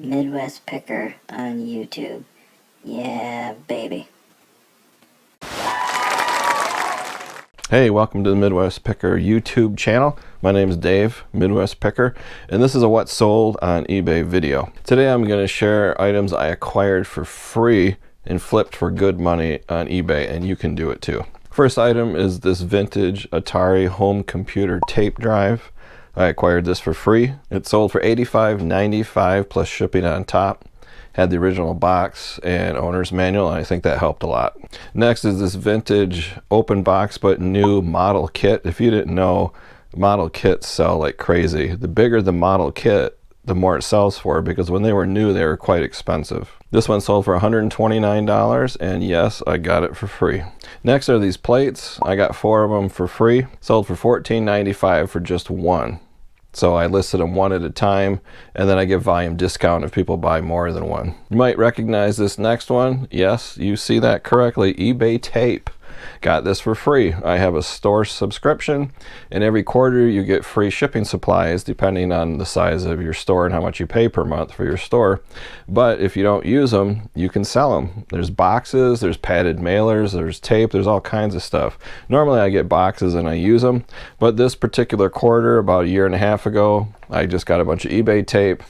Midwest Picker on YouTube. Yeah, baby. Hey, welcome to the Midwest Picker YouTube channel. My name is Dave, Midwest Picker, and this is a What Sold on eBay video. Today I'm going to share items I acquired for free and flipped for good money on eBay, and you can do it too. First item is this vintage Atari home computer tape drive. I acquired this for free. It sold for $85.95 plus shipping on top. Had the original box and owner's manual, and I think that helped a lot. Next is this vintage open box but new model kit. If you didn't know, model kits sell like crazy. The bigger the model kit, the more it sells for, because when they were new they were quite expensive. This one sold for $129, and yes, I got it for free. Next are these plates. I got 4 of them for free. Sold for $14.95 for just one. So I listed them one at a time, and then I give volume discount if people buy more than one. You might recognize this next one. Yes, you see that correctly. eBay tape. Got this for free. I have a store subscription, and every quarter you get free shipping supplies depending on the size of your store and how much you pay per month for your store. But if you don't use them, you can sell them. There's boxes, there's padded mailers, there's tape, there's all kinds of stuff. Normally I get boxes and I use them, but this particular quarter, about a year and a half ago, I just got a bunch of eBay tape.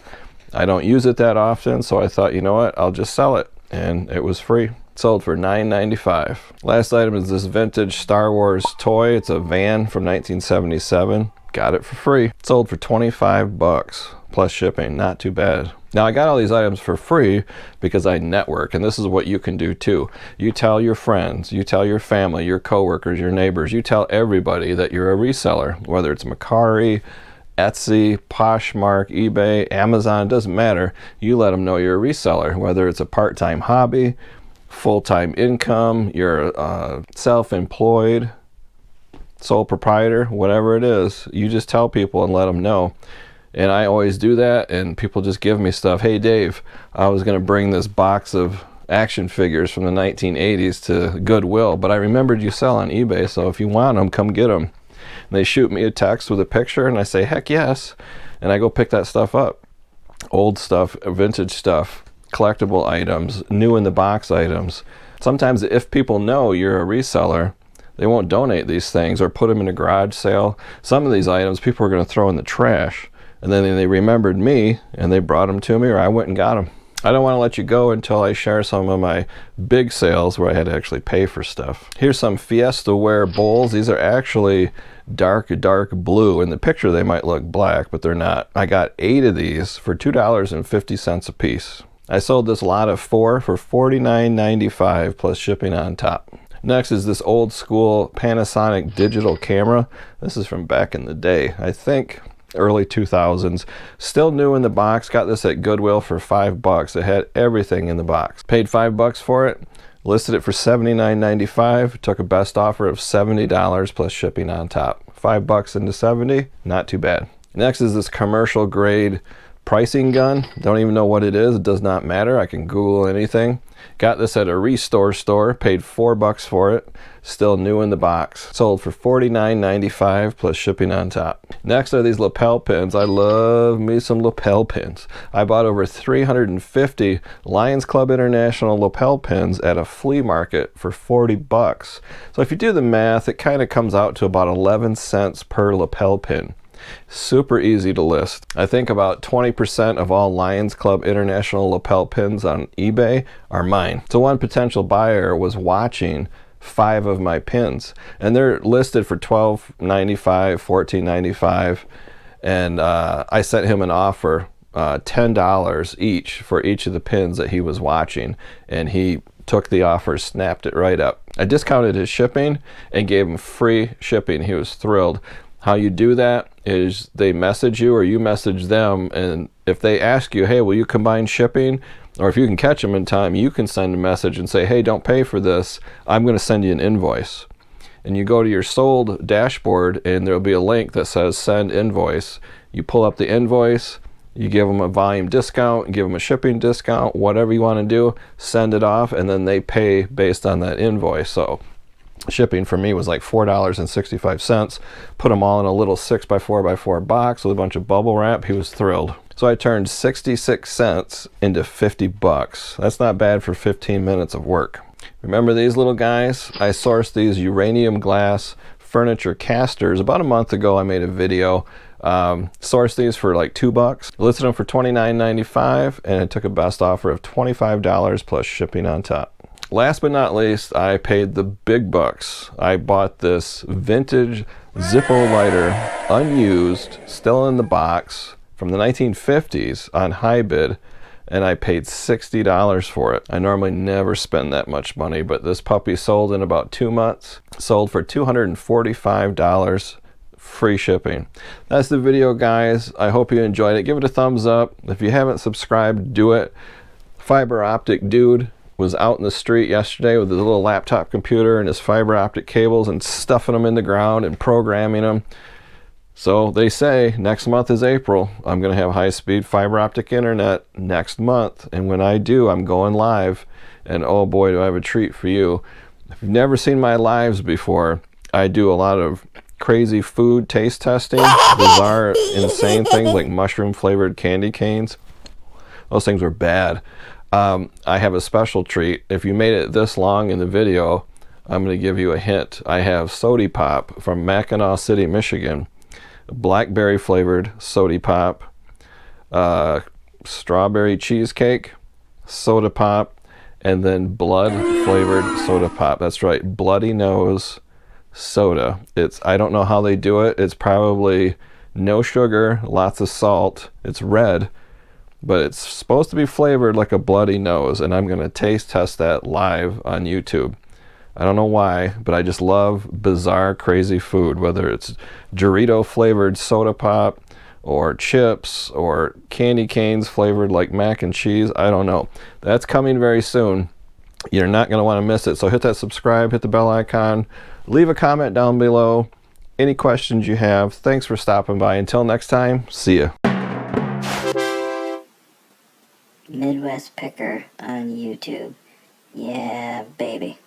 I don't use it that often, so I thought, you know what, I'll just sell it, and it was free. Sold for $9.95. Last item is this vintage Star Wars toy. It's a van from 1977. Got it for free. Sold for 25 bucks plus shipping. Not too bad. Now I got all these items for free because I network, and this is what you can do too. You tell your friends, you tell your family, your coworkers, your neighbors, you tell everybody that you're a reseller, whether it's Mercari, Etsy, Poshmark, eBay, Amazon, doesn't matter. You let them know you're a reseller, whether it's a part-time hobby, full-time income, you're self-employed, sole proprietor, whatever it is, you just tell people and let them know. And I always do that, and people just give me stuff. Hey Dave, I was going to bring this box of action figures from the 1980s to Goodwill, but I remembered you sell on eBay, so if you want them, come get them. And they shoot me a text with a picture, and I say, heck yes, and I go pick that stuff up. Old stuff, vintage stuff, collectible items, new in the box items. Sometimes if people know you're a reseller, they won't donate these things or put them in a garage sale. Some of these items people are going to throw in the trash, and then they remembered me and they brought them to me, or I went and got them. I don't want to let you go until I share some of my big sales where I had to actually pay for stuff. Here's some Fiesta ware bowls. These are actually dark blue. In the picture they might look black, but they're not. I got 8 of these for $2.50 a piece. I sold this lot of 4 for $49.95 plus shipping on top. Next is this old school Panasonic digital camera. This is from back in the day, I think early 2000s. Still new in the box. Got this at Goodwill for 5 bucks. It had everything in the box. Paid 5 bucks for it. Listed it for $79.95. Took a best offer of $70 plus shipping on top. 5 bucks into 70, not too bad. Next is this commercial grade pricing gun. Don't even know what it is. It does not matter. I can Google anything. Got this at a Restore store. Paid 4 bucks for it. Still new in the box. Sold for $49.95 plus shipping on top. Next are these lapel pins. I love me some lapel pins. I bought over 350 Lions Club International lapel pins at a flea market for 40 bucks. So if you do the math, it kind of comes out to about 11 cents per lapel pin. Super easy to list. I think about 20% of all Lions Club International lapel pins on eBay are mine. So one potential buyer was watching 5 of my pins, and they're listed for $12.95, $14.95, and I sent him an offer, $10 each for each of the pins that he was watching, and he took the offer, snapped it right up. I discounted his shipping and gave him free shipping. He was thrilled. How you do that is they message you or you message them, and if they ask you, hey, will you combine shipping? Or if you can catch them in time, you can send a message and say, hey, don't pay for this. I'm going to send you an invoice. And you go to your sold dashboard, and there'll be a link that says send invoice. You pull up the invoice, you give them a volume discount, give them a shipping discount, whatever you want to do, send it off, and then they pay based on that invoice. So shipping for me was like $4.65. Put them all in a little 6x4x4 box with a bunch of bubble wrap. He was thrilled. So I turned 66 cents into 50 bucks. That's not bad for 15 minutes of work. Remember these little guys? I sourced these uranium glass furniture casters. About a month ago I made a video. Sourced these for like $2. Listed them for $29.95 and it took a best offer of $25 plus shipping on top. Last but not least, I paid the big bucks. I bought this vintage Zippo lighter, unused, still in the box, from the 1950s on high bid, and I paid $60 for it. I normally never spend that much money, but this puppy sold in about 2 months. Sold for $245, free shipping. That's the video, guys. I hope you enjoyed it. Give it a thumbs up. If you haven't subscribed, do it. Fiber optic dude was out in the street yesterday with his little laptop computer and his fiber optic cables and stuffing them in the ground and programming them. So they say next month is April. I'm going to have high-speed fiber optic internet next month. And when I do, I'm going live. And oh boy, do I have a treat for you. If you've never seen my lives before, I do a lot of crazy food taste testing, bizarre, insane things like mushroom-flavored candy canes. Those things were bad. I have a special treat. If you made it this long in the video, I'm going to give you a hint. I have Sody Pop from Mackinac City, Michigan. Blackberry flavored Sody Pop. Strawberry cheesecake, soda pop, and then blood flavored soda pop. That's right, bloody nose soda. I don't know how they do it. It's probably no sugar, lots of salt. It's red, but it's supposed to be flavored like a bloody nose, and I'm going to taste test that live on YouTube. I don't know why, but I just love bizarre, crazy food, whether it's Dorito flavored soda pop or chips or candy canes flavored like mac and cheese. I don't know. That's coming very soon. You're not going to want to miss it. So hit that subscribe, hit the bell icon, leave a comment down below. Any questions you have. Thanks for stopping by. Until next time, see ya. Midwest Picker on YouTube. Yeah, baby.